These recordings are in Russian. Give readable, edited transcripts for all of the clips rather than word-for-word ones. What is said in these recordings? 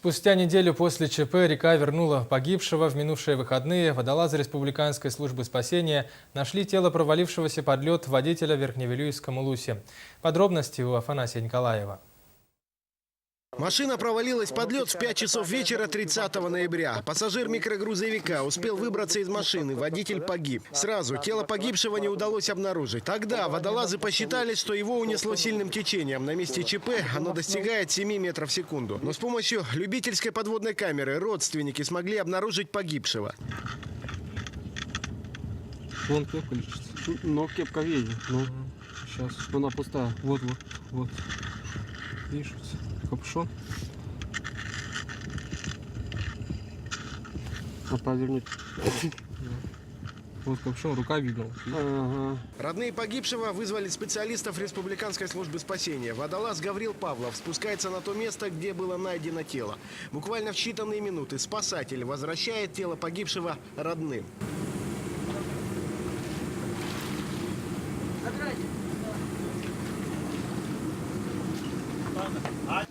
Спустя неделю после ЧП река вернула погибшего. В минувшие выходные водолазы Республиканской службы спасения нашли тело провалившегося под лед водителя в Верхневилюйском Улусе. Подробности у Афанасия Николаева. Машина провалилась под лед в 5 часов вечера 30 ноября. Пассажир микрогрузовика успел выбраться из машины, водитель погиб. Сразу тело погибшего не удалось обнаружить. Тогда водолазы посчитали, что его унесло сильным течением. На месте ЧП оно достигает 7 метров в секунду. Но с помощью любительской подводной камеры родственники смогли обнаружить погибшего. Вон кепка лежит. Но кепка видит. Ну, сейчас. Она пустая. Вот. Видишь, капюшон. Повернуть. Вот капюшон, рука видна. Ага. Родные погибшего вызвали специалистов Республиканской службы спасения. Водолаз Гаврил Павлов спускается на то место, где было найдено тело. Буквально в считанные минуты спасатель возвращает тело погибшего родным.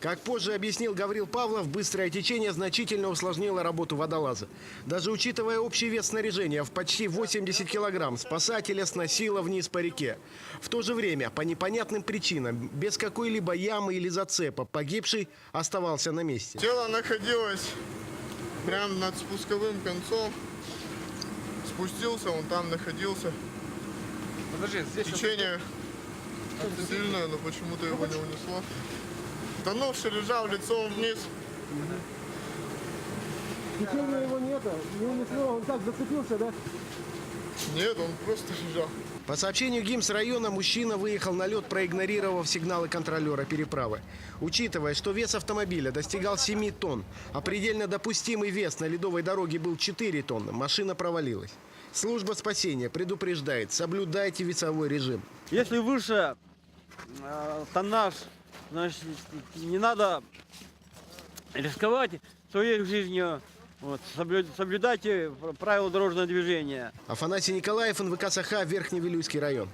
Как позже объяснил Гаврил Павлов, быстрое течение значительно усложнило работу водолаза. Даже учитывая общий вес снаряжения в почти 80 килограмм, спасателя сносило вниз по реке. В то же время, по непонятным причинам, без какой-либо ямы или зацепа, погибший оставался на месте. Тело находилось прямо над спусковым концом. Спустился, он там находился. Подожди, здесь течение сильное, но почему-то его не унесло. Тонувший лежал лицом вниз. Течения его нет, не унесло, он так зацепился, да? Нет, он просто лежал. По сообщению ГИМС района, мужчина выехал на лед, проигнорировав сигналы контролера переправы. Учитывая, что вес автомобиля достигал 7 тонн, а предельно допустимый вес на ледовой дороге был 4 тонны, машина провалилась. Служба спасения предупреждает: соблюдайте весовой режим. Если выше тоннаж, значит, не надо рисковать своей жизнью. Вот, соблюдайте правила дорожного движения. Афанасий Николаев, НВК «Саха», Верхневилюйский район.